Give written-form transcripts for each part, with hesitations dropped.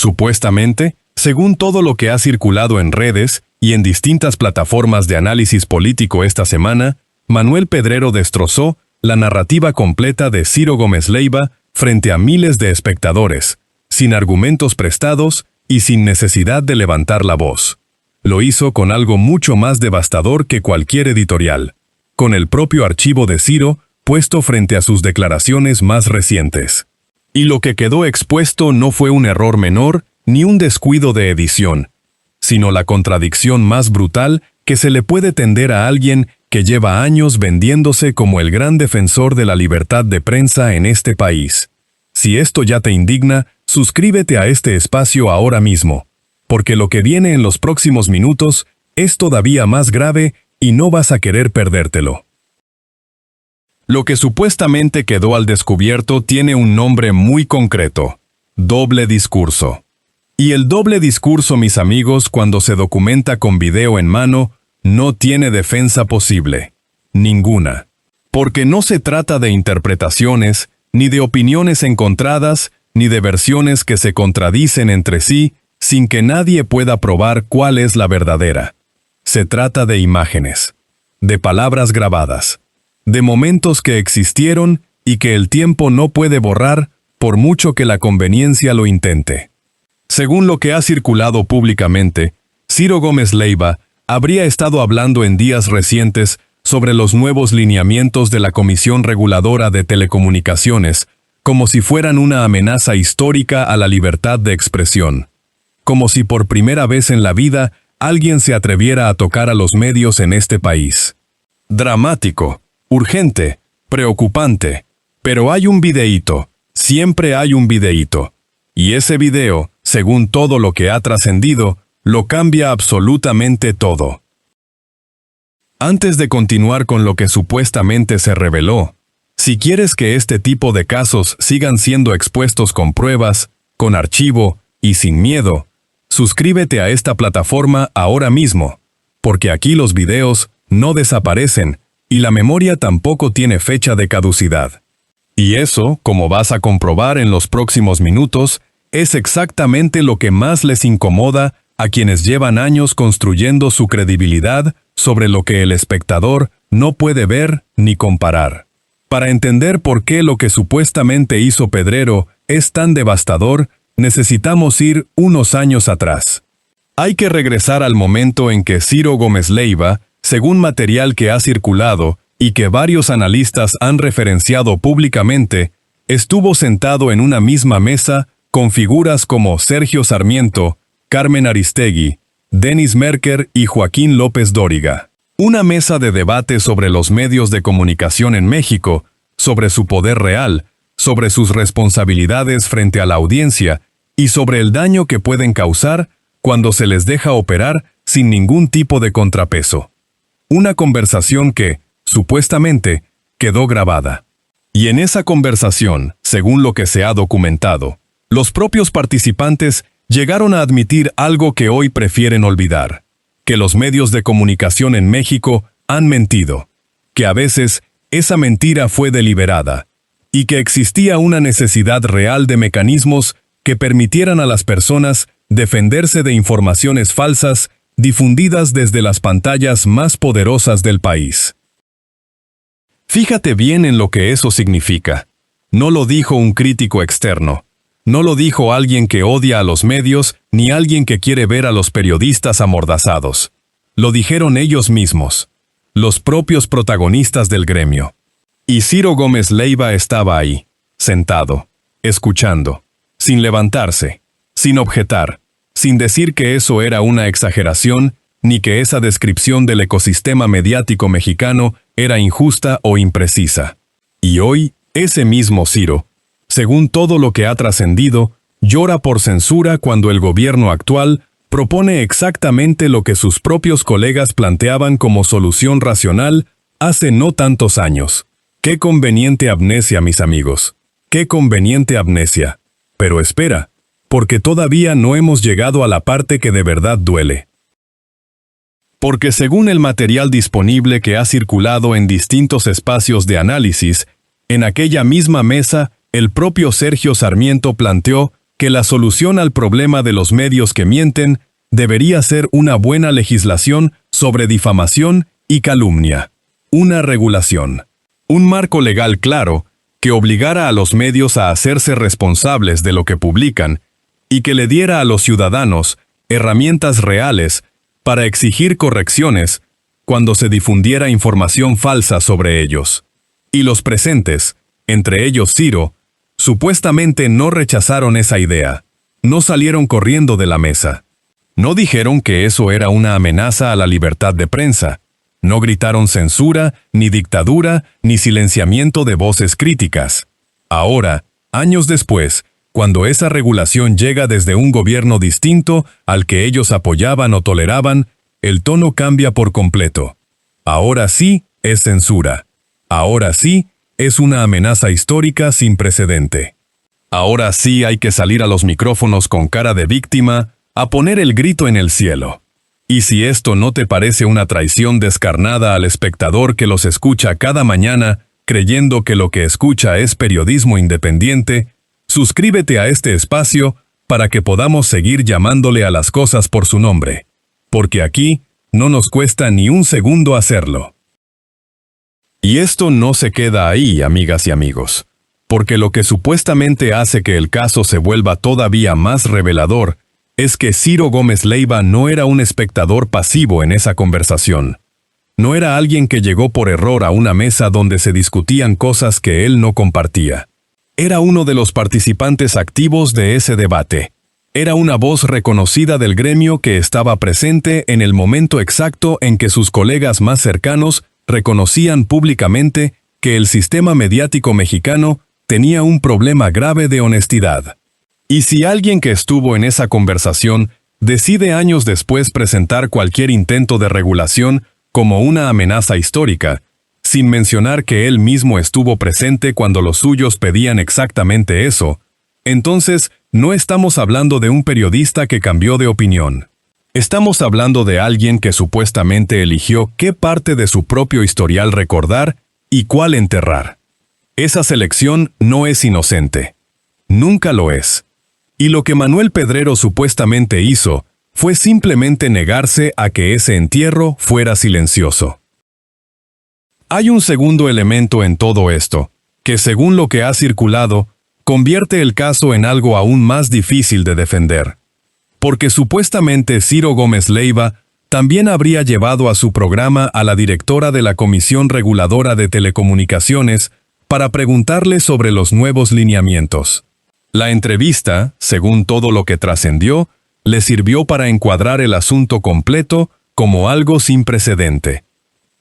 Supuestamente, según todo lo que ha circulado en redes y en distintas plataformas de análisis político esta semana, Manuel Pedrero destrozó la narrativa completa de Ciro Gómez Leiva frente a miles de espectadores, sin argumentos prestados y sin necesidad de levantar la voz. Lo hizo con algo mucho más devastador que cualquier editorial, con el propio archivo de Ciro puesto frente a sus declaraciones más recientes. Y lo que quedó expuesto no fue un error menor ni un descuido de edición, sino la contradicción más brutal que se le puede tender a alguien que lleva años vendiéndose como el gran defensor de la libertad de prensa en este país. Si esto ya te indigna, suscríbete a este espacio ahora mismo, porque lo que viene en los próximos minutos es todavía más grave y no vas a querer perdértelo. Lo que supuestamente quedó al descubierto tiene un nombre muy concreto: doble discurso. Y el doble discurso, mis amigos, cuando se documenta con video en mano, no tiene defensa posible. Ninguna. Porque no se trata de interpretaciones, ni de opiniones encontradas, ni de versiones que se contradicen entre sí, sin que nadie pueda probar cuál es la verdadera. Se trata de imágenes, de palabras grabadas, de momentos que existieron y que el tiempo no puede borrar por mucho que la conveniencia lo intente. Según lo que ha circulado públicamente, Ciro Gómez Leiva habría estado hablando en días recientes sobre los nuevos lineamientos de la Comisión Reguladora de Telecomunicaciones, como si fueran una amenaza histórica a la libertad de expresión. Como si por primera vez en la vida alguien se atreviera a tocar a los medios en este país. Dramático, urgente, preocupante. Pero hay un videíto, siempre hay un videíto. Y ese video, según todo lo que ha trascendido, lo cambia absolutamente todo. Antes de continuar con lo que supuestamente se reveló, si quieres que este tipo de casos sigan siendo expuestos con pruebas, con archivo y sin miedo, suscríbete a esta plataforma ahora mismo, porque aquí los videos no desaparecen y la memoria tampoco tiene fecha de caducidad. Y eso, como vas a comprobar en los próximos minutos, es exactamente lo que más les incomoda a quienes llevan años construyendo su credibilidad sobre lo que el espectador no puede ver ni comparar. Para entender por qué lo que supuestamente hizo Pedrero es tan devastador, necesitamos ir unos años atrás. Hay que regresar al momento en que Ciro Gómez Leiva, según material que ha circulado y que varios analistas han referenciado públicamente, estuvo sentado en una misma mesa con figuras como Sergio Sarmiento, Carmen Aristegui, Denis Merker y Joaquín López Dóriga. Una mesa de debate sobre los medios de comunicación en México, sobre su poder real, sobre sus responsabilidades frente a la audiencia y sobre el daño que pueden causar cuando se les deja operar sin ningún tipo de contrapeso. Una conversación que, supuestamente, quedó grabada. Y en esa conversación, según lo que se ha documentado, los propios participantes llegaron a admitir algo que hoy prefieren olvidar: que los medios de comunicación en México han mentido, que a veces esa mentira fue deliberada, y que existía una necesidad real de mecanismos que permitieran a las personas defenderse de informaciones falsas difundidas desde las pantallas más poderosas del país. Fíjate bien en lo que eso significa. No lo dijo un crítico externo. No lo dijo alguien que odia a los medios, ni alguien que quiere ver a los periodistas amordazados. Lo dijeron ellos mismos, los propios protagonistas del gremio. Y Ciro Gómez Leiva estaba ahí, sentado, escuchando, sin levantarse, sin objetar, sin decir que eso era una exageración, ni que esa descripción del ecosistema mediático mexicano era injusta o imprecisa. Y hoy, ese mismo Ciro, según todo lo que ha trascendido, llora por censura cuando el gobierno actual propone exactamente lo que sus propios colegas planteaban como solución racional hace no tantos años. Qué conveniente amnesia, mis amigos. Qué conveniente amnesia. Pero espera, porque todavía no hemos llegado a la parte que de verdad duele. Porque según el material disponible que ha circulado en distintos espacios de análisis, en aquella misma mesa, el propio Sergio Sarmiento planteó que la solución al problema de los medios que mienten debería ser una buena legislación sobre difamación y calumnia. Una regulación. Un marco legal claro que obligara a los medios a hacerse responsables de lo que publican y que le diera a los ciudadanos herramientas reales para exigir correcciones cuando se difundiera información falsa sobre ellos. Y los presentes, entre ellos Ciro, supuestamente no rechazaron esa idea. No salieron corriendo de la mesa. No dijeron que eso era una amenaza a la libertad de prensa. No gritaron censura, ni dictadura, ni silenciamiento de voces críticas. Ahora, años después, cuando esa regulación llega desde un gobierno distinto al que ellos apoyaban o toleraban, el tono cambia por completo. Ahora sí es censura. Ahora sí es una amenaza histórica sin precedente. Ahora sí hay que salir a los micrófonos con cara de víctima a poner el grito en el cielo. Y si esto no te parece una traición descarnada al espectador que los escucha cada mañana, creyendo que lo que escucha es periodismo independiente, suscríbete a este espacio para que podamos seguir llamándole a las cosas por su nombre. Porque aquí no nos cuesta ni un segundo hacerlo. Y esto no se queda ahí, amigas y amigos, porque lo que supuestamente hace que el caso se vuelva todavía más revelador es que Ciro Gómez Leiva no era un espectador pasivo en esa conversación. No era alguien que llegó por error a una mesa donde se discutían cosas que él no compartía. Era uno de los participantes activos de ese debate. Era una voz reconocida del gremio que estaba presente en el momento exacto en que sus colegas más cercanos reconocían públicamente que el sistema mediático mexicano tenía un problema grave de honestidad. Y si alguien que estuvo en esa conversación decide años después presentar cualquier intento de regulación como una amenaza histórica, sin mencionar que él mismo estuvo presente cuando los suyos pedían exactamente eso, entonces no estamos hablando de un periodista que cambió de opinión. Estamos hablando de alguien que supuestamente eligió qué parte de su propio historial recordar y cuál enterrar. Esa selección no es inocente. Nunca lo es. Y lo que Manuel Pedrero supuestamente hizo fue simplemente negarse a que ese entierro fuera silencioso. Hay un segundo elemento en todo esto, que según lo que ha circulado, convierte el caso en algo aún más difícil de defender. Porque supuestamente Ciro Gómez Leiva también habría llevado a su programa a la directora de la Comisión Reguladora de Telecomunicaciones para preguntarle sobre los nuevos lineamientos. La entrevista, según todo lo que trascendió, le sirvió para encuadrar el asunto completo como algo sin precedente.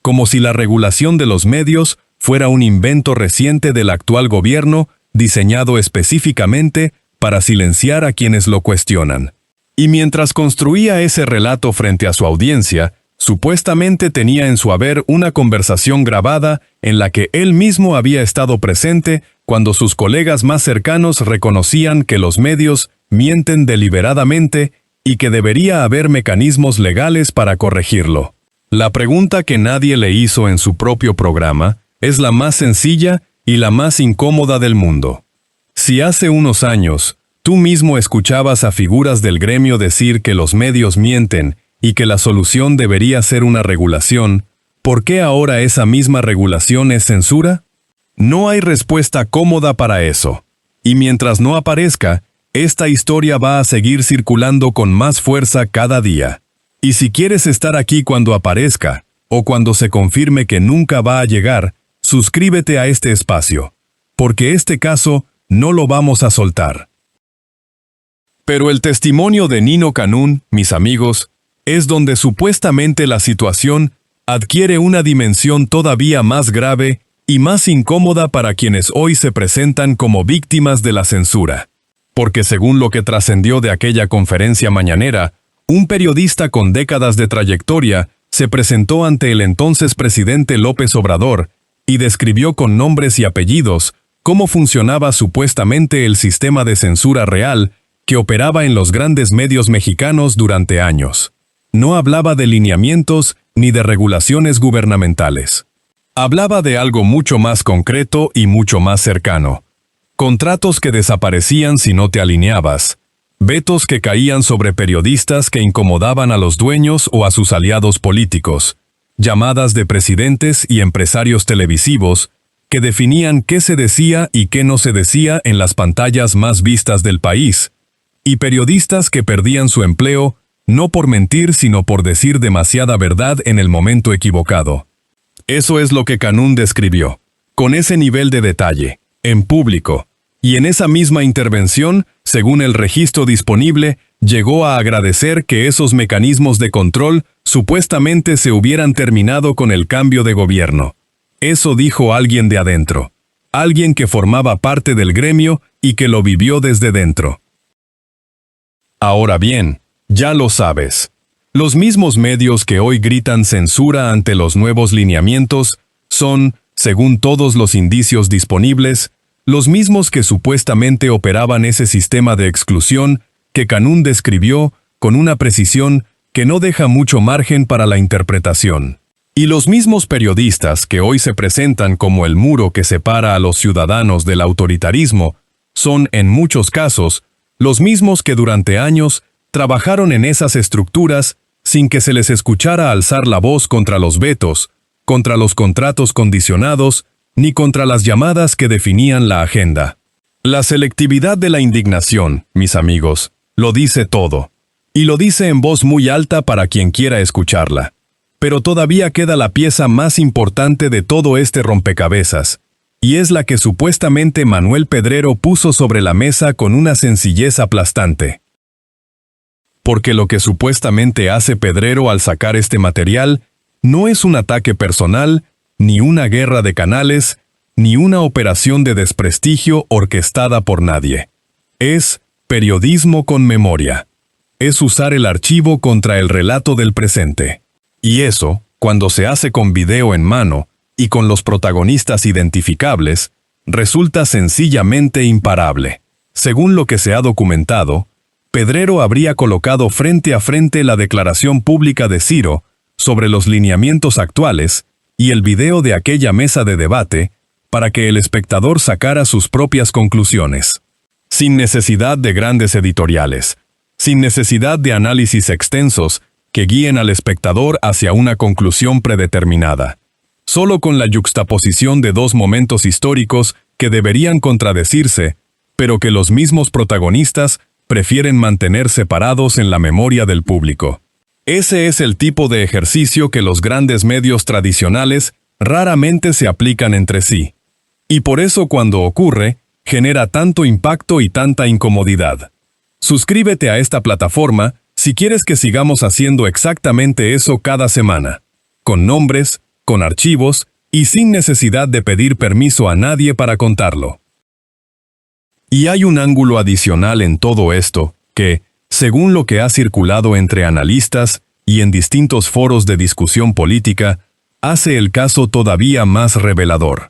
Como si la regulación de los medios fuera un invento reciente del actual gobierno diseñado específicamente para silenciar a quienes lo cuestionan. Y mientras construía ese relato frente a su audiencia, supuestamente tenía en su haber una conversación grabada en la que él mismo había estado presente cuando sus colegas más cercanos reconocían que los medios mienten deliberadamente y que debería haber mecanismos legales para corregirlo. La pregunta que nadie le hizo en su propio programa es la más sencilla y la más incómoda del mundo. Si hace unos años, tú mismo escuchabas a figuras del gremio decir que los medios mienten y que la solución debería ser una regulación, ¿por qué ahora esa misma regulación es censura? No hay respuesta cómoda para eso. Y mientras no aparezca, esta historia va a seguir circulando con más fuerza cada día. Y si quieres estar aquí cuando aparezca, o cuando se confirme que nunca va a llegar, suscríbete a este espacio, porque este caso no lo vamos a soltar. Pero el testimonio de Nino Canún, mis amigos, es donde supuestamente la situación adquiere una dimensión todavía más grave y más incómoda para quienes hoy se presentan como víctimas de la censura. Porque según lo que trascendió de aquella conferencia mañanera, un periodista con décadas de trayectoria se presentó ante el entonces presidente López Obrador y describió con nombres y apellidos cómo funcionaba supuestamente el sistema de censura real que operaba en los grandes medios mexicanos durante años. No hablaba de lineamientos ni de regulaciones gubernamentales. Hablaba de algo mucho más concreto y mucho más cercano. Contratos que desaparecían si no te alineabas. Vetos que caían sobre periodistas que incomodaban a los dueños o a sus aliados políticos. Llamadas de presidentes y empresarios televisivos que definían qué se decía y qué no se decía en las pantallas más vistas del país. Y periodistas que perdían su empleo no por mentir sino por decir demasiada verdad en el momento equivocado. Eso es lo que Canún describió, con ese nivel de detalle, en público, y en esa misma intervención, según el registro disponible, llegó a agradecer que esos mecanismos de control supuestamente se hubieran terminado con el cambio de gobierno. Eso dijo alguien de adentro, alguien que formaba parte del gremio y que lo vivió desde dentro. Ahora bien, ya lo sabes. Los mismos medios que hoy gritan censura ante los nuevos lineamientos son, según todos los indicios disponibles, los mismos que supuestamente operaban ese sistema de exclusión que Canún describió con una precisión que no deja mucho margen para la interpretación. Y los mismos periodistas que hoy se presentan como el muro que separa a los ciudadanos del autoritarismo son, en muchos casos, los mismos que durante años trabajaron en esas estructuras sin que se les escuchara alzar la voz contra los vetos, contra los contratos condicionados, ni contra las llamadas que definían la agenda. La selectividad de la indignación, mis amigos, lo dice todo. Y lo dice en voz muy alta para quien quiera escucharla. Pero todavía queda la pieza más importante de todo este rompecabezas, y es la que supuestamente Manuel Pedrero puso sobre la mesa con una sencillez aplastante. Porque lo que supuestamente hace Pedrero al sacar este material no es un ataque personal, ni una guerra de canales, ni una operación de desprestigio orquestada por nadie. Es periodismo con memoria. Es usar el archivo contra el relato del presente. Y eso, cuando se hace con video en mano y con los protagonistas identificables, resulta sencillamente imparable. Según lo que se ha documentado, Pedrero habría colocado frente a frente la declaración pública de Ciro sobre los lineamientos actuales y el video de aquella mesa de debate para que el espectador sacara sus propias conclusiones. Sin necesidad de grandes editoriales, sin necesidad de análisis extensos que guíen al espectador hacia una conclusión predeterminada. Solo con la yuxtaposición de dos momentos históricos que deberían contradecirse, pero que los mismos protagonistas prefieren mantener separados en la memoria del público. Ese es el tipo de ejercicio que los grandes medios tradicionales raramente se aplican entre sí. Y por eso cuando ocurre, genera tanto impacto y tanta incomodidad. Suscríbete a esta plataforma si quieres que sigamos haciendo exactamente eso cada semana, con nombres, con archivos y sin necesidad de pedir permiso a nadie para contarlo. Y hay un ángulo adicional en todo esto, que, según lo que ha circulado entre analistas y en distintos foros de discusión política, hace el caso todavía más revelador.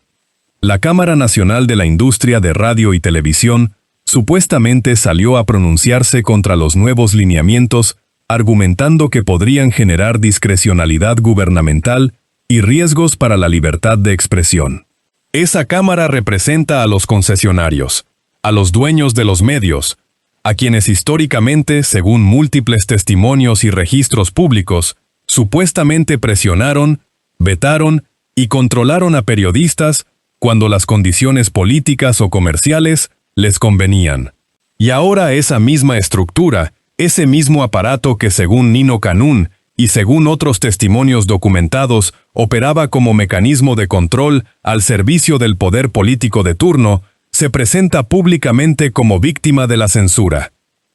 La Cámara Nacional de la Industria de Radio y Televisión supuestamente salió a pronunciarse contra los nuevos lineamientos, argumentando que podrían generar discrecionalidad gubernamental y riesgos para la libertad de expresión. Esa Cámara representa a los concesionarios, a los dueños de los medios, a quienes históricamente, según múltiples testimonios y registros públicos, supuestamente presionaron, vetaron y controlaron a periodistas cuando las condiciones políticas o comerciales les convenían. Y ahora esa misma estructura, ese mismo aparato que según Nino Canún y según otros testimonios documentados operaba como mecanismo de control al servicio del poder político de turno, se presenta públicamente como víctima de la censura,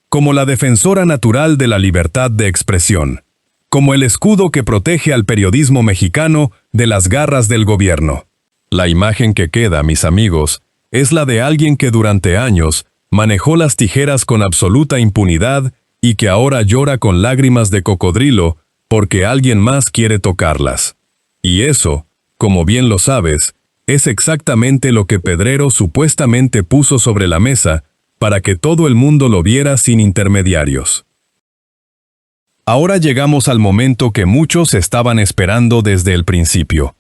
como la defensora natural de la libertad de expresión, como el escudo que protege al periodismo mexicano de las garras del gobierno. La imagen que queda, mis amigos, es la de alguien que durante años manejó las tijeras con absoluta impunidad y que ahora llora con lágrimas de cocodrilo porque alguien más quiere tocarlas. Y eso, como bien lo sabes, es exactamente lo que Pedrero supuestamente puso sobre la mesa para que todo el mundo lo viera sin intermediarios. Ahora llegamos al momento que muchos estaban esperando desde el principio.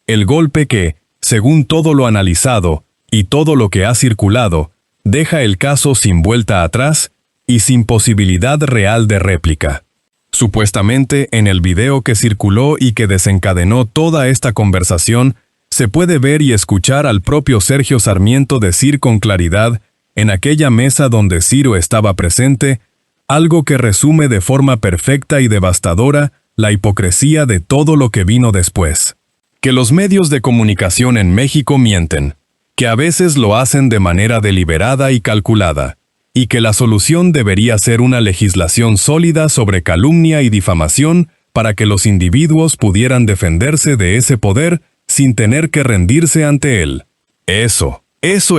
El golpe que, según todo lo analizado, y todo lo que ha circulado deja el caso sin vuelta atrás y sin posibilidad real de réplica. Supuestamente, en el video que circuló y que desencadenó toda esta conversación, se puede ver y escuchar al propio Sergio Sarmiento decir con claridad, en aquella mesa donde Ciro estaba presente, algo que resume de forma perfecta y devastadora la hipocresía de todo lo que vino después. Que los medios de comunicación en México mienten, que a veces lo hacen de manera deliberada y calculada, y que la solución debería ser una legislación sólida sobre calumnia y difamación para que los individuos pudieran defenderse de ese poder sin tener que rendirse ante él. Eso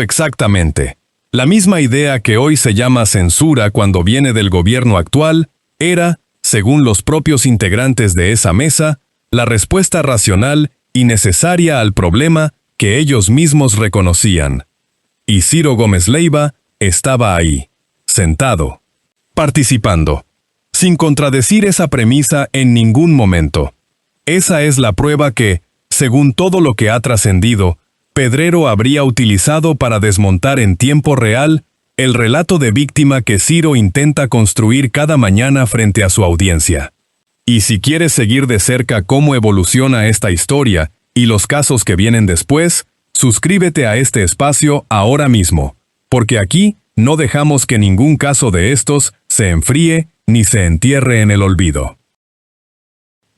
exactamente. La misma idea que hoy se llama censura cuando viene del gobierno actual, era, según los propios integrantes de esa mesa, la respuesta racional y necesaria al problema que ellos mismos reconocían. Y Ciro Gómez Leiva estaba ahí, sentado, participando, sin contradecir esa premisa en ningún momento. Esa es la prueba que, según todo lo que ha trascendido, Pedrero habría utilizado para desmontar en tiempo real el relato de víctima que Ciro intenta construir cada mañana frente a su audiencia. Y si quieres seguir de cerca cómo evoluciona esta historia y los casos que vienen después, suscríbete a este espacio ahora mismo, porque aquí no dejamos que ningún caso de estos se enfríe ni se entierre en el olvido.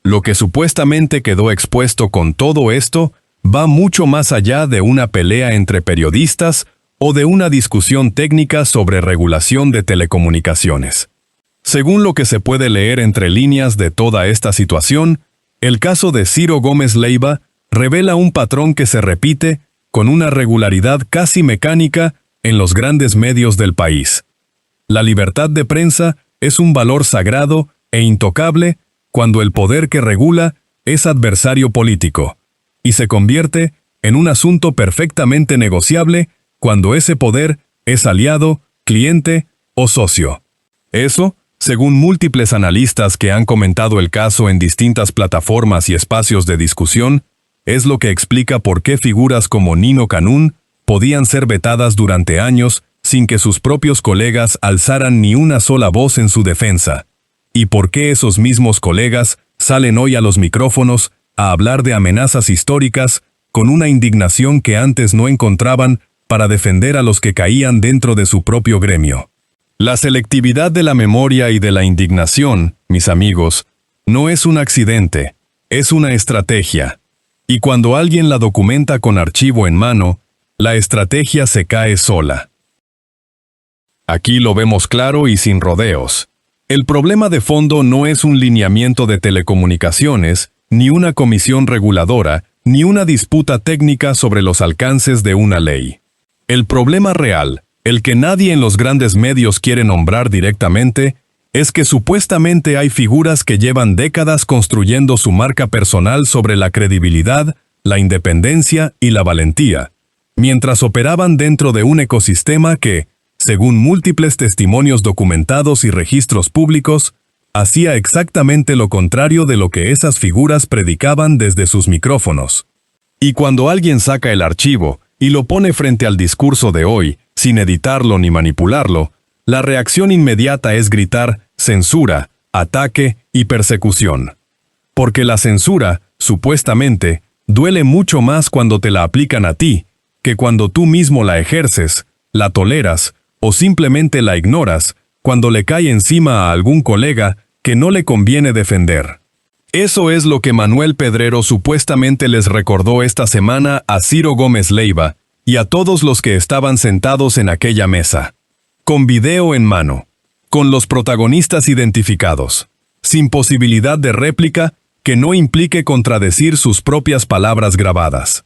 Lo que supuestamente quedó expuesto con todo esto va mucho más allá de una pelea entre periodistas o de una discusión técnica sobre regulación de telecomunicaciones. Según lo que se puede leer entre líneas de toda esta situación, el caso de Ciro Gómez Leiva revela un patrón que se repite con una regularidad casi mecánica en los grandes medios del país. La libertad de prensa es un valor sagrado e intocable cuando el poder que regula es adversario político, y se convierte en un asunto perfectamente negociable cuando ese poder es aliado, cliente o socio. Eso, según múltiples analistas que han comentado el caso en distintas plataformas y espacios de discusión, es lo que explica por qué figuras como Nino Canún podían ser vetadas durante años sin que sus propios colegas alzaran ni una sola voz en su defensa, y por qué esos mismos colegas salen hoy a los micrófonos a hablar de amenazas históricas con una indignación que antes no encontraban para defender a los que caían dentro de su propio gremio. La selectividad de la memoria y de la indignación, mis amigos, no es un accidente, es una estrategia. Y cuando alguien la documenta con archivo en mano, la estrategia se cae sola. Aquí lo vemos claro y sin rodeos. El problema de fondo no es un lineamiento de telecomunicaciones, ni una comisión reguladora, ni una disputa técnica sobre los alcances de una ley. El problema real, el que nadie en los grandes medios quiere nombrar directamente, es que supuestamente hay figuras que llevan décadas construyendo su marca personal sobre la credibilidad, la independencia y la valentía, mientras operaban dentro de un ecosistema que, según múltiples testimonios documentados y registros públicos, hacía exactamente lo contrario de lo que esas figuras predicaban desde sus micrófonos. Y cuando alguien saca el archivo y lo pone frente al discurso de hoy, sin editarlo ni manipularlo, la reacción inmediata es gritar censura, ataque y persecución. Porque la censura, supuestamente, duele mucho más cuando te la aplican a ti, que cuando tú mismo la ejerces, la toleras o simplemente la ignoras cuando le cae encima a algún colega que no le conviene defender. Eso es lo que Manuel Pedrero supuestamente les recordó esta semana a Ciro Gómez Leiva y a todos los que estaban sentados en aquella mesa. Con video en mano, con los protagonistas identificados, sin posibilidad de réplica que no implique contradecir sus propias palabras grabadas.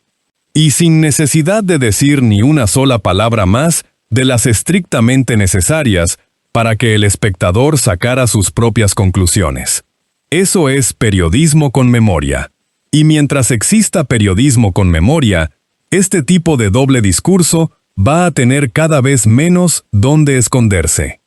Y sin necesidad de decir ni una sola palabra más de las estrictamente necesarias para que el espectador sacara sus propias conclusiones. Eso es periodismo con memoria. Y mientras exista periodismo con memoria, este tipo de doble discurso va a tener cada vez menos dónde esconderse.